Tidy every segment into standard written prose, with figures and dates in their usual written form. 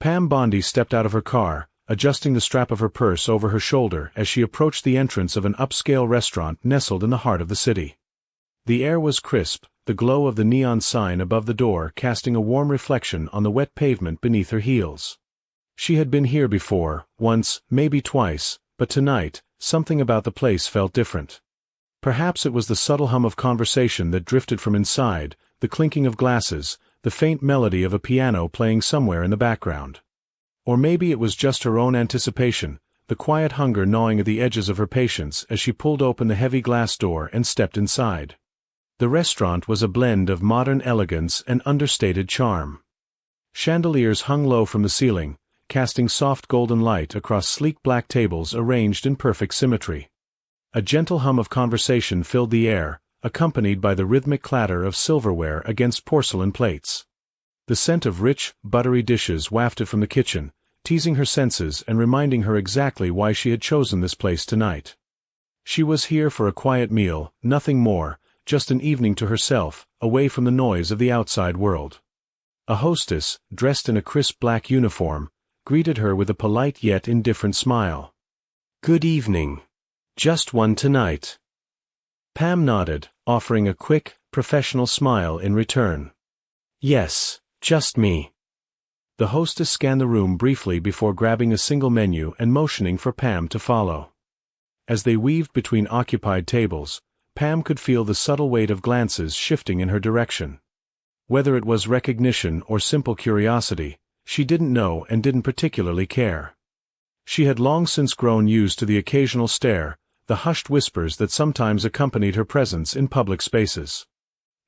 Pam Bondi stepped out of her car, adjusting the strap of her purse over her shoulder as she approached the entrance of an upscale restaurant nestled in the heart of the city. The air was crisp, the glow of the neon sign above the door casting a warm reflection on the wet pavement beneath her heels. She had been here before, once, maybe twice, but tonight, something about the place felt different. Perhaps it was the subtle hum of conversation that drifted from inside, the clinking of glasses, the faint melody of a piano playing somewhere in the background. Or maybe it was just her own anticipation, the quiet hunger gnawing at the edges of her patience as she pulled open the heavy glass door and stepped inside. The restaurant was a blend of modern elegance and understated charm. Chandeliers hung low from the ceiling, casting soft golden light across sleek black tables arranged in perfect symmetry. A gentle hum of conversation filled the air, accompanied by the rhythmic clatter of silverware against porcelain plates. The scent of rich, buttery dishes wafted from the kitchen, teasing her senses and reminding her exactly why she had chosen this place tonight. She was here for a quiet meal, nothing more, just an evening to herself, away from the noise of the outside world. A hostess, dressed in a crisp black uniform, greeted her with a polite yet indifferent smile. "Good evening. Just one tonight." Pam nodded, offering a quick, professional smile in return. "Yes, just me." The hostess scanned the room briefly before grabbing a single menu and motioning for Pam to follow. As they weaved between occupied tables, Pam could feel the subtle weight of glances shifting in her direction. Whether it was recognition or simple curiosity, she didn't know and didn't particularly care. She had long since grown used to the occasional stare, the hushed whispers that sometimes accompanied her presence in public spaces.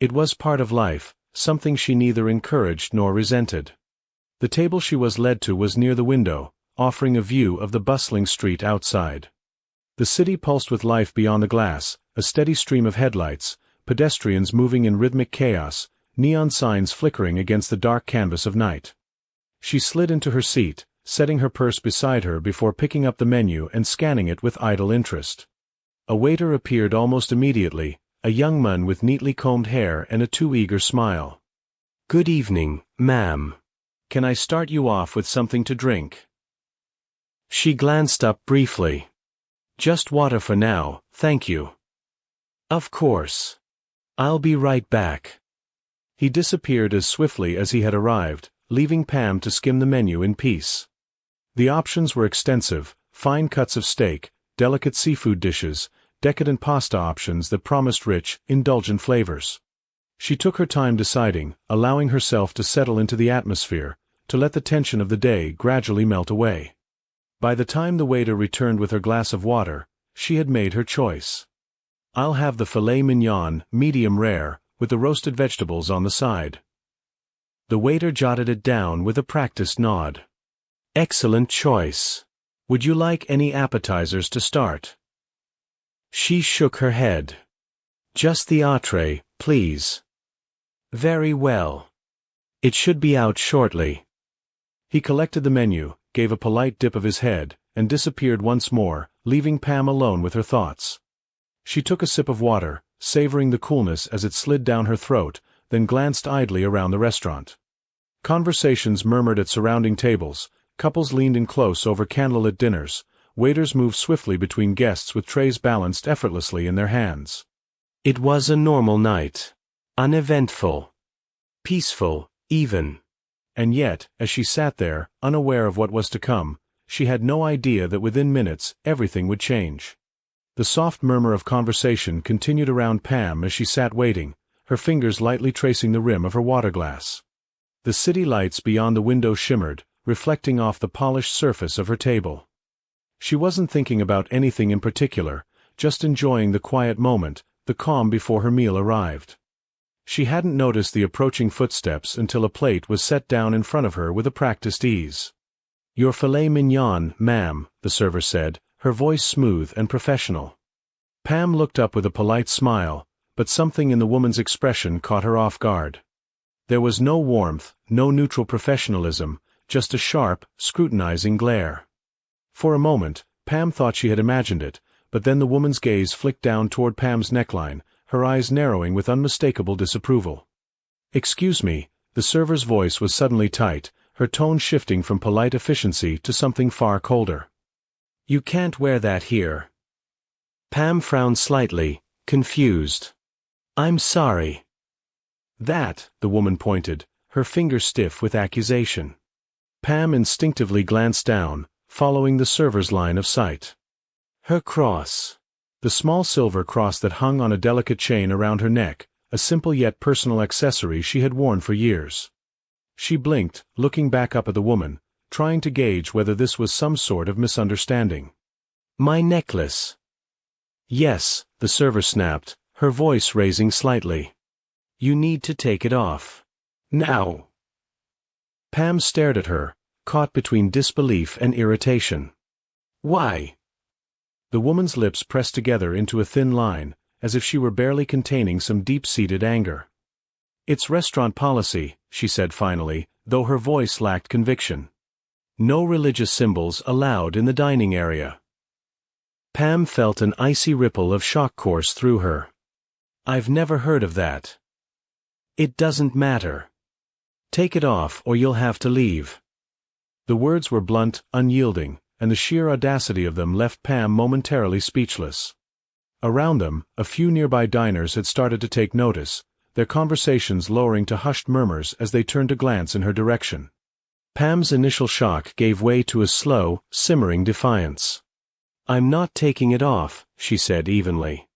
It was part of life, something she neither encouraged nor resented. The table she was led to was near the window, offering a view of the bustling street outside. The city pulsed with life beyond the glass, a steady stream of headlights, pedestrians moving in rhythmic chaos, neon signs flickering against the dark canvas of night. She slid into her seat, setting her purse beside her before picking up the menu and scanning it with idle interest. A waiter appeared almost immediately, a young man with neatly combed hair and a too eager smile. "Good evening, ma'am. Can I start you off with something to drink?" She glanced up briefly. "Just water for now, thank you." "Of course. I'll be right back." He disappeared as swiftly as he had arrived, leaving Pam to skim the menu in peace. The options were extensive, fine cuts of steak, delicate seafood dishes, decadent pasta options that promised rich, indulgent flavors. She took her time deciding, allowing herself to settle into the atmosphere, to let the tension of the day gradually melt away. By the time the waiter returned with her glass of water, she had made her choice. "I'll have the filet mignon, medium rare, with the roasted vegetables on the side." The waiter jotted it down with a practiced nod. "Excellent choice. Would you like any appetizers to start?" She shook her head. "Just the entree, please." "Very well. It should be out shortly." He collected the menu, gave a polite dip of his head, and disappeared once more, leaving Pam alone with her thoughts. She took a sip of water, savoring the coolness as it slid down her throat, then glanced idly around the restaurant. Conversations murmured at surrounding tables, couples leaned in close over candlelit dinners, waiters moved swiftly between guests with trays balanced effortlessly in their hands. It was a normal night. Uneventful. Peaceful, even. And yet, as she sat there, unaware of what was to come, she had no idea that within minutes, everything would change. The soft murmur of conversation continued around Pam as she sat waiting, her fingers lightly tracing the rim of her water glass. The city lights beyond the window shimmered, reflecting off the polished surface of her table. She wasn't thinking about anything in particular, just enjoying the quiet moment, the calm before her meal arrived. She hadn't noticed the approaching footsteps until a plate was set down in front of her with a practiced ease. "Your filet mignon, ma'am," the server said, her voice smooth and professional. Pam looked up with a polite smile, but something in the woman's expression caught her off guard. There was no warmth, no neutral professionalism, just a sharp, scrutinizing glare. For a moment, Pam thought she had imagined it, but then the woman's gaze flicked down toward Pam's neckline, her eyes narrowing with unmistakable disapproval. "Excuse me," the server's voice was suddenly tight, her tone shifting from polite efficiency to something far colder. "You can't wear that here." Pam frowned slightly, confused. "I'm sorry." "That," the woman pointed, her finger stiff with accusation. Pam instinctively glanced down, following the server's line of sight. Her cross. The small silver cross that hung on a delicate chain around her neck, a simple yet personal accessory she had worn for years. She blinked, looking back up at the woman, trying to gauge whether this was some sort of misunderstanding. "My necklace." "Yes," the server snapped, her voice raising slightly. "You need to take it off. Now." Pam stared at her, caught between disbelief and irritation. "Why?" The woman's lips pressed together into a thin line, as if she were barely containing some deep-seated anger. "It's restaurant policy," she said finally, though her voice lacked conviction. "No religious symbols allowed in the dining area." Pam felt an icy ripple of shock course through her. "I've never heard of that." "It doesn't matter. Take it off or you'll have to leave." The words were blunt, unyielding, and the sheer audacity of them left Pam momentarily speechless. Around them, a few nearby diners had started to take notice, their conversations lowering to hushed murmurs as they turned to glance in her direction. Pam's initial shock gave way to a slow, simmering defiance. "I'm not taking it off," she said evenly.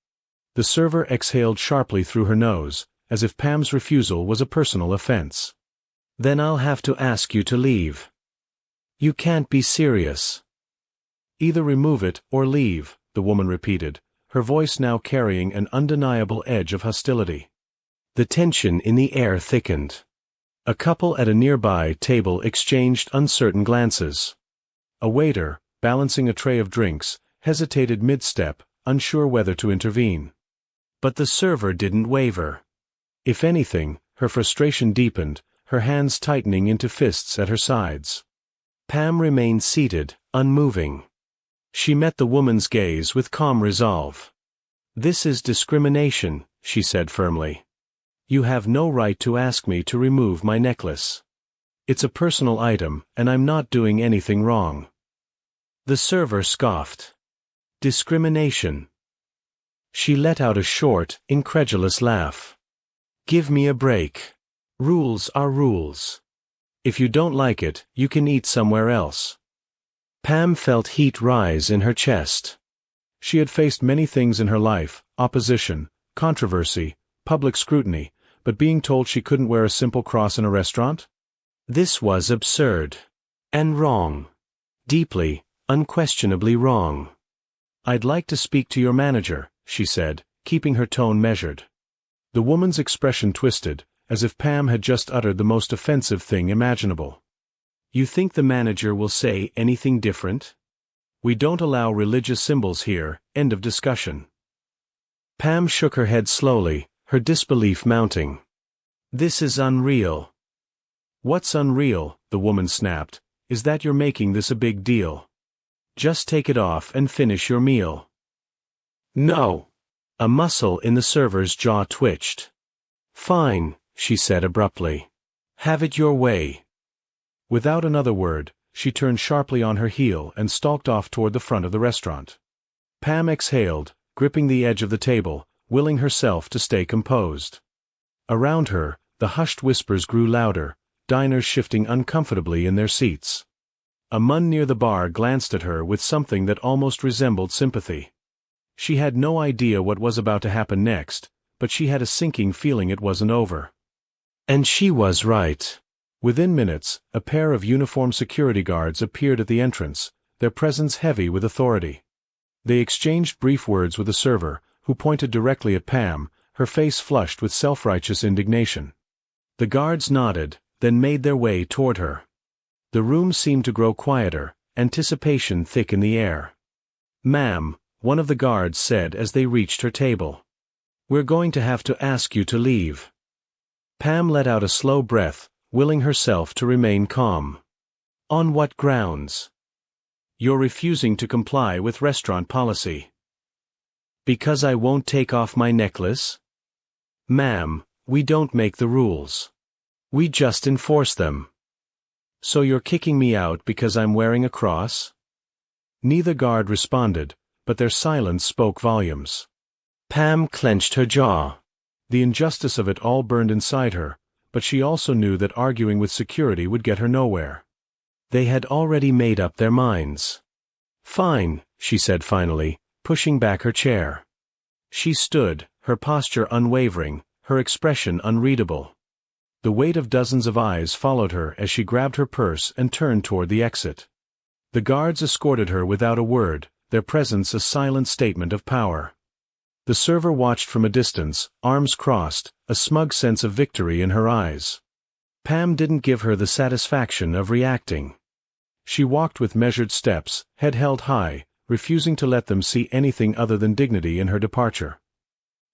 The server exhaled sharply through her nose, as if Pam's refusal was a personal offense. "Then I'll have to ask you to leave." "You can't be serious." "Either remove it or leave," the woman repeated, her voice now carrying an undeniable edge of hostility. The tension in the air thickened. A couple at a nearby table exchanged uncertain glances. A waiter, balancing a tray of drinks, hesitated mid-step, unsure whether to intervene. But the server didn't waver. If anything, her frustration deepened, her hands tightening into fists at her sides. Pam remained seated, unmoving. She met the woman's gaze with calm resolve. "This is discrimination," she said firmly. "You have no right to ask me to remove my necklace. It's a personal item, and I'm not doing anything wrong." The server scoffed. "Discrimination." She let out a short, incredulous laugh. "Give me a break. Rules are rules. If you don't like it, you can eat somewhere else." Pam felt heat rise in her chest. She had faced many things in her life: opposition, controversy, public scrutiny, but being told she couldn't wear a simple cross in a restaurant? This was absurd. And wrong. Deeply, unquestionably wrong. "I'd like to speak to your manager," she said, keeping her tone measured. The woman's expression twisted, as if Pam had just uttered the most offensive thing imaginable. "You think the manager will say anything different? We don't allow religious symbols here, end of discussion." Pam shook her head slowly, her disbelief mounting. "This is unreal." "What's unreal," the woman snapped, "is that you're making this a big deal. Just take it off and finish your meal." "No." A muscle in the server's jaw twitched. "Fine," she said abruptly. "Have it your way." Without another word, she turned sharply on her heel and stalked off toward the front of the restaurant. Pam exhaled, gripping the edge of the table, willing herself to stay composed. Around her, the hushed whispers grew louder, diners shifting uncomfortably in their seats. A man near the bar glanced at her with something that almost resembled sympathy. She had no idea what was about to happen next, but she had a sinking feeling it wasn't over. And she was right. Within minutes, a pair of uniformed security guards appeared at the entrance, their presence heavy with authority. They exchanged brief words with the server, who pointed directly at Pam, her face flushed with self-righteous indignation. The guards nodded, then made their way toward her. The room seemed to grow quieter, anticipation thick in the air. "Ma'am," one of the guards said as they reached her table. "We're going to have to ask you to leave." Pam let out a slow breath, willing herself to remain calm. "On what grounds?" "You're refusing to comply with restaurant policy." "Because I won't take off my necklace?" "Ma'am, we don't make the rules. We just enforce them." So you're kicking me out because I'm wearing a cross? Neither guard responded, but their silence spoke volumes. Pam clenched her jaw. The injustice of it all burned inside her, but she also knew that arguing with security would get her nowhere. They had already made up their minds. Fine, she said finally, pushing back her chair. She stood, her posture unwavering, her expression unreadable. The weight of dozens of eyes followed her as she grabbed her purse and turned toward the exit. The guards escorted her without a word, their presence a silent statement of power. The server watched from a distance, arms crossed, a smug sense of victory in her eyes. Pam didn't give her the satisfaction of reacting. She walked with measured steps, head held high, refusing to let them see anything other than dignity in her departure.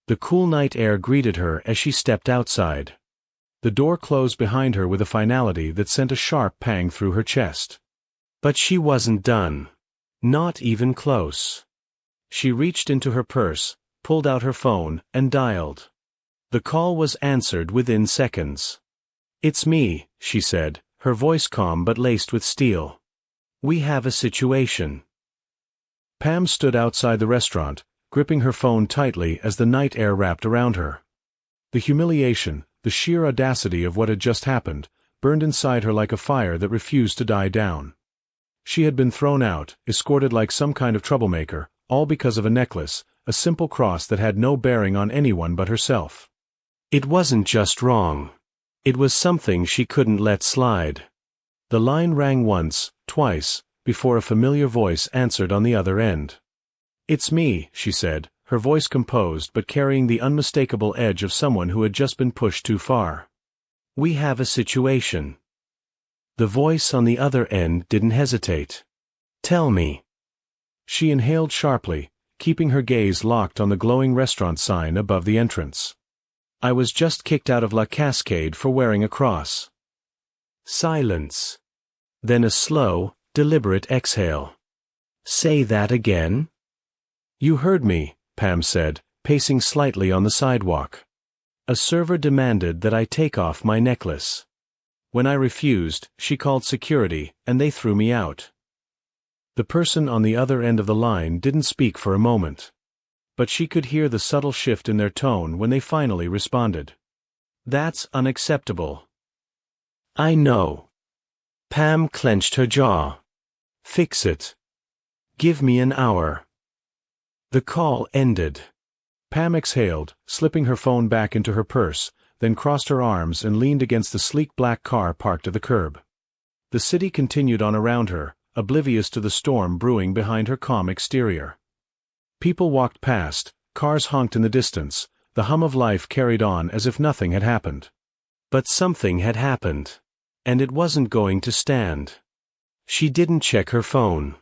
The cool night air greeted her as she stepped outside. The door closed behind her with a finality that sent a sharp pang through her chest. But she wasn't done. Not even close. She reached into her purse, pulled out her phone, and dialed. The call was answered within seconds. "It's me," she said, her voice calm but laced with steel. "We have a situation." Pam stood outside the restaurant, gripping her phone tightly as the night air wrapped around her. The humiliation, the sheer audacity of what had just happened, burned inside her like a fire that refused to die down. She had been thrown out, escorted like some kind of troublemaker, all because of a necklace, a simple cross that had no bearing on anyone but herself. It wasn't just wrong. It was something she couldn't let slide. The line rang once, twice, before a familiar voice answered on the other end. "It's me," she said, her voice composed but carrying the unmistakable edge of someone who had just been pushed too far. "We have a situation." The voice on the other end didn't hesitate. "Tell me." She inhaled sharply, keeping her gaze locked on the glowing restaurant sign above the entrance. "I was just kicked out of La Cascade for wearing a cross." Silence. Then a slow, deliberate exhale. "Say that again?" "You heard me," Pam said, pacing slightly on the sidewalk. "A server demanded that I take off my necklace. When I refused, she called security, and they threw me out." The person on the other end of the line didn't speak for a moment. But she could hear the subtle shift in their tone when they finally responded. "That's unacceptable." "I know." Pam clenched her jaw. "Fix it. Give me an hour." The call ended. Pam exhaled, slipping her phone back into her purse, then crossed her arms and leaned against the sleek black car parked at the curb. The city continued on around her, oblivious to the storm brewing behind her calm exterior. People walked past, cars honked in the distance, the hum of life carried on as if nothing had happened. But something had happened. And it wasn't going to stand. She didn't check her phone.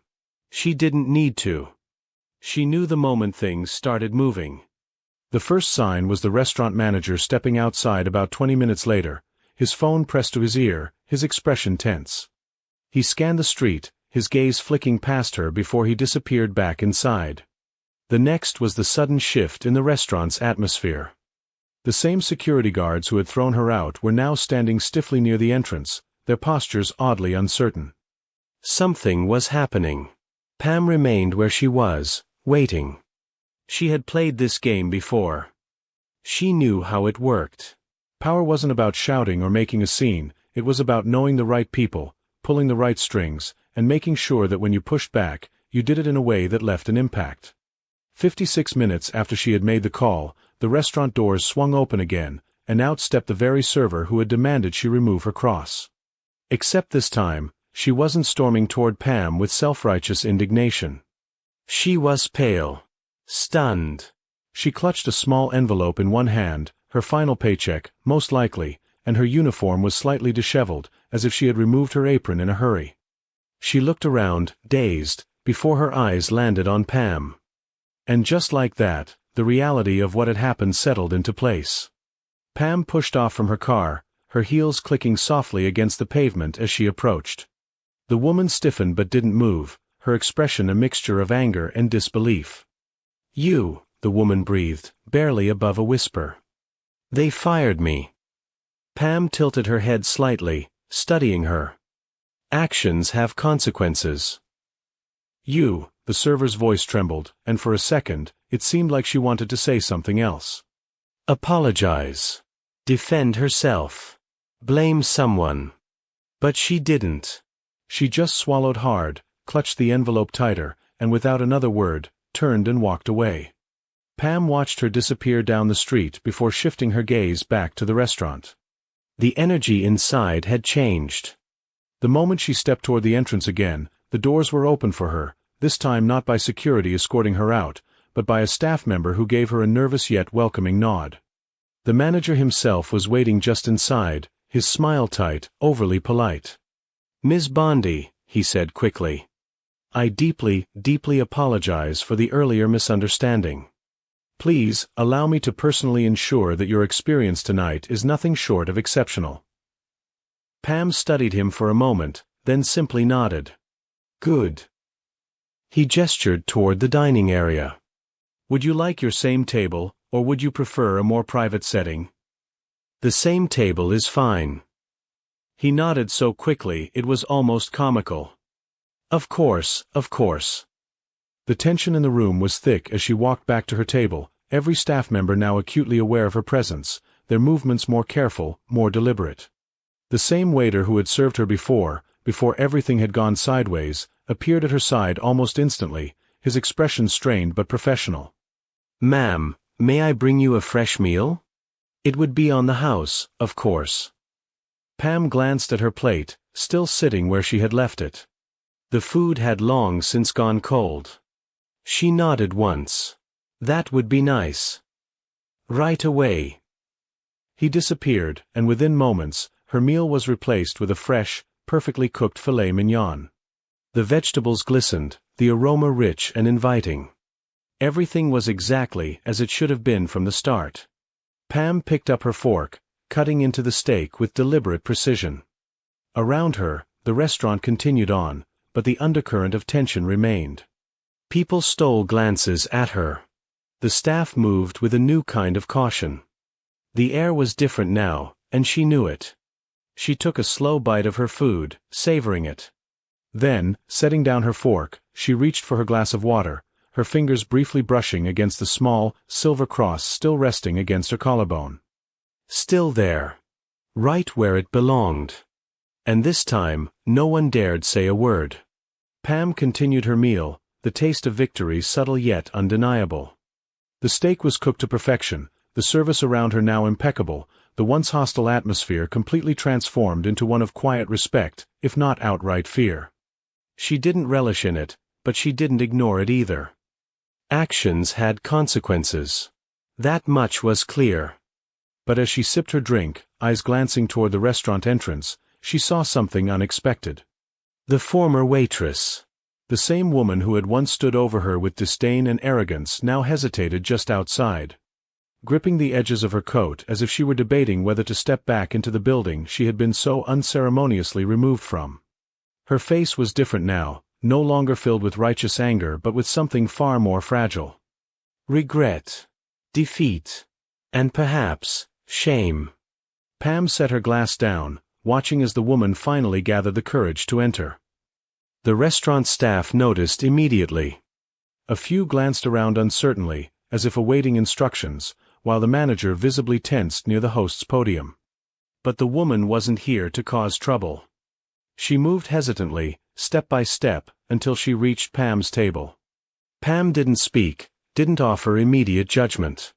She didn't need to. She knew the moment things started moving. The first sign was the restaurant manager stepping outside about 20 minutes later, his phone pressed to his ear, his expression tense. He scanned the street, his gaze flicking past her before he disappeared back inside. The next was the sudden shift in the restaurant's atmosphere. The same security guards who had thrown her out were now standing stiffly near the entrance, their postures oddly uncertain. Something was happening. Pam remained where she was, waiting. She had played this game before. She knew how it worked. Power wasn't about shouting or making a scene, it was about knowing the right people, pulling the right strings, and making sure that when you pushed back, you did it in a way that left an impact. 56 minutes after she had made the call, the restaurant doors swung open again, and out stepped the very server who had demanded she remove her cross. Except this time, she wasn't storming toward Pam with self-righteous indignation. She was pale. Stunned. She clutched a small envelope in one hand, her final paycheck, most likely, and her uniform was slightly disheveled, as if she had removed her apron in a hurry. She looked around, dazed, before her eyes landed on Pam. And just like that, the reality of what had happened settled into place. Pam pushed off from her car, her heels clicking softly against the pavement as she approached. The woman stiffened but didn't move, her expression a mixture of anger and disbelief. "You," the woman breathed, barely above a whisper. "They fired me." Pam tilted her head slightly, studying her. Actions have consequences. The server's voice trembled, and for a second, it seemed like she wanted to say something else. Apologize. Defend herself. Blame someone. But she didn't. She just swallowed hard, clutched the envelope tighter, and without another word, turned and walked away. Pam watched her disappear down the street before shifting her gaze back to the restaurant. The energy inside had changed. The moment she stepped toward the entrance again, the doors were open for her, this time not by security escorting her out, but by a staff member who gave her a nervous yet welcoming nod. The manager himself was waiting just inside, his smile tight, overly polite. "Ms. Bondi," he said quickly. "I deeply, deeply apologize for the earlier misunderstanding. Please, allow me to personally ensure that your experience tonight is nothing short of exceptional." Pam studied him for a moment, then simply nodded. "Good." He gestured toward the dining area. "Would you like your same table, or would you prefer a more private setting?" "The same table is fine." He nodded so quickly it was almost comical. Of course, of course." The tension in the room was thick as she walked back to her table, every staff member now acutely aware of her presence, their movements more careful, more deliberate. The same waiter who had served her before everything had gone sideways, appeared at her side almost instantly, his expression strained but professional. "Ma'am, may I bring you a fresh meal? It would be on the house, of course." Pam glanced at her plate, still sitting where she had left it. The food had long since gone cold. She nodded once. "That would be nice." "Right away." He disappeared, and within moments, her meal was replaced with a fresh, perfectly cooked filet mignon. The vegetables glistened, the aroma rich and inviting. Everything was exactly as it should have been from the start. Pam picked up her fork, cutting into the steak with deliberate precision. Around her, the restaurant continued on, but the undercurrent of tension remained. People stole glances at her. The staff moved with a new kind of caution. The air was different now, and she knew it. She took a slow bite of her food, savoring it. Then, setting down her fork, she reached for her glass of water, her fingers briefly brushing against the small, silver cross still resting against her collarbone. Still there. Right where it belonged. And this time, no one dared say a word. Pam continued her meal, the taste of victory subtle yet undeniable. The steak was cooked to perfection, the service around her now impeccable, the once hostile atmosphere completely transformed into one of quiet respect, if not outright fear. She didn't relish in it, but she didn't ignore it either. Actions had consequences. That much was clear. But as she sipped her drink, eyes glancing toward the restaurant entrance, she saw something unexpected. The former waitress. The same woman who had once stood over her with disdain and arrogance now hesitated just outside. Gripping the edges of her coat as if she were debating whether to step back into the building she had been so unceremoniously removed from. Her face was different now, no longer filled with righteous anger but with something far more fragile. Regret. Defeat. And perhaps, shame. Pam set her glass down, watching as the woman finally gathered the courage to enter. The restaurant staff noticed immediately. A few glanced around uncertainly, as if awaiting instructions, while the manager visibly tensed near the host's podium. But the woman wasn't here to cause trouble. She moved hesitantly, step by step, until she reached Pam's table. Pam didn't speak, didn't offer immediate judgment.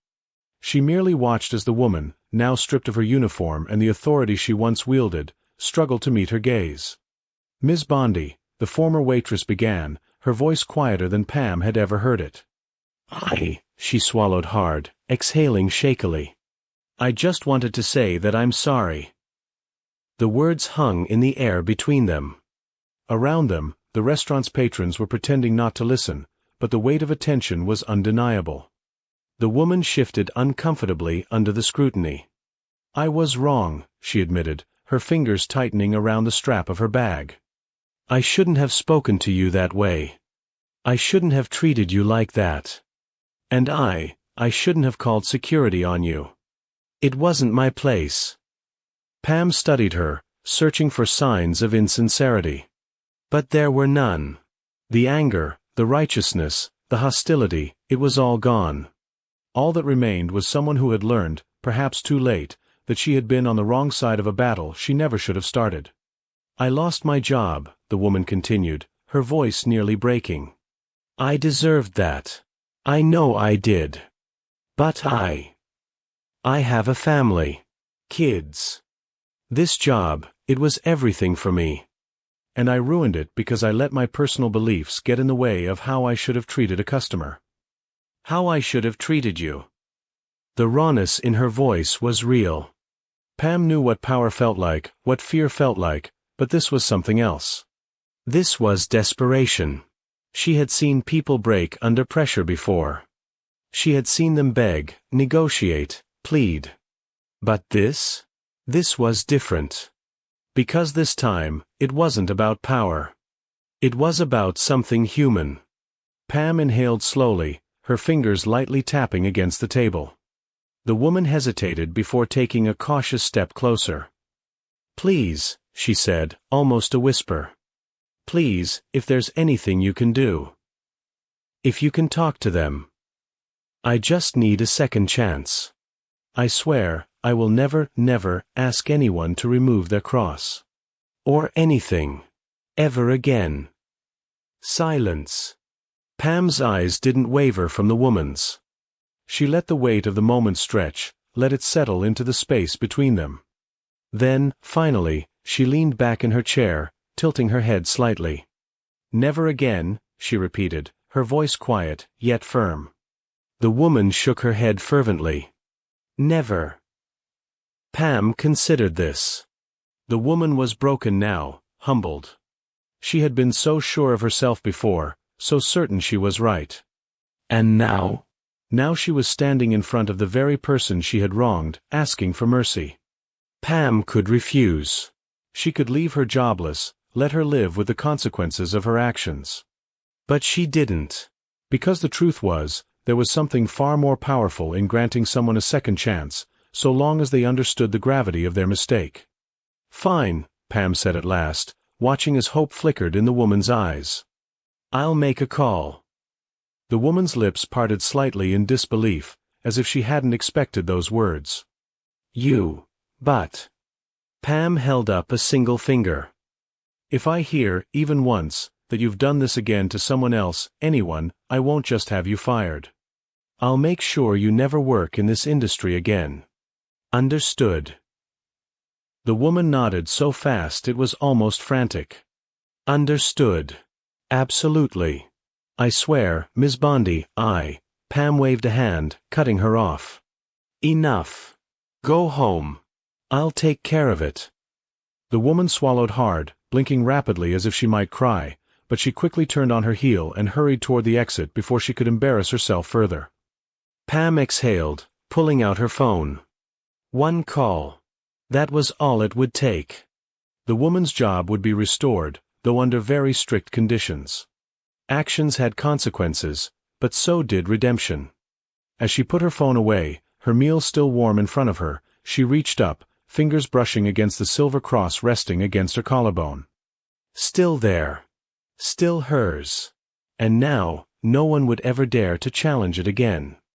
She merely watched as the woman, now stripped of her uniform and the authority she once wielded, struggled to meet her gaze. "Ms. Bondi," the former waitress began, her voice quieter than Pam had ever heard it. She swallowed hard, exhaling shakily. "I just wanted to say that I'm sorry." The words hung in the air between them. Around them, the restaurant's patrons were pretending not to listen, but the weight of attention was undeniable. The woman shifted uncomfortably under the scrutiny. "I was wrong," she admitted, her fingers tightening around the strap of her bag. "I shouldn't have spoken to you that way. I shouldn't have treated you like that. And I shouldn't have called security on you. It wasn't my place." Pam studied her, searching for signs of insincerity. But there were none. The anger, the righteousness, the hostility, it was all gone. All that remained was someone who had learned, perhaps too late, that she had been on the wrong side of a battle she never should have started. "I lost my job," the woman continued, her voice nearly breaking. "I deserved that. I know I did. But I have a family. Kids. This job, it was everything for me. And I ruined it because I let my personal beliefs get in the way of how I should have treated a customer. How I should have treated you." The rawness in her voice was real. Pam knew what power felt like, what fear felt like, but this was something else. This was desperation. She had seen people break under pressure before. She had seen them beg, negotiate, plead. But this was different. Because this time, it wasn't about power. It was about something human. Pam inhaled slowly, her fingers lightly tapping against the table. The woman hesitated before taking a cautious step closer. "Please," she said, almost a whisper. "Please, if there's anything you can do. If you can talk to them. I just need a second chance. I swear, I will never, never ask anyone to remove their cross. Or anything. Ever again." Silence. Pam's eyes didn't waver from the woman's. She let the weight of the moment stretch, let it settle into the space between them. Then, finally, she leaned back in her chair, tilting her head slightly. "Never again," she repeated, her voice quiet, yet firm. The woman shook her head fervently. "Never." Pam considered this. The woman was broken now, humbled. She had been so sure of herself before, so certain she was right. And now? Now she was standing in front of the very person she had wronged, asking for mercy. Pam could refuse. She could leave her jobless, let her live with the consequences of her actions. But she didn't. Because the truth was, there was something far more powerful in granting someone a second chance, so long as they understood the gravity of their mistake. "Fine," Pam said at last, watching as hope flickered in the woman's eyes. "I'll make a call." The woman's lips parted slightly in disbelief, as if she hadn't expected those words. But. Pam held up a single finger. "If I hear, even once, that you've done this again to someone else, anyone, I won't just have you fired. I'll make sure you never work in this industry again. Understood?" The woman nodded so fast it was almost frantic. "Understood. Absolutely. I swear, Ms. Bondi, Pam waved a hand, cutting her off. "Enough. Go home. I'll take care of it." The woman swallowed hard, blinking rapidly as if she might cry, but she quickly turned on her heel and hurried toward the exit before she could embarrass herself further. Pam exhaled, pulling out her phone. One call. That was all it would take. The woman's job would be restored, though under very strict conditions. Actions had consequences, but so did redemption. As she put her phone away, her meal still warm in front of her, she reached up, fingers brushing against the silver cross resting against her collarbone. Still there. Still hers. And now, no one would ever dare to challenge it again.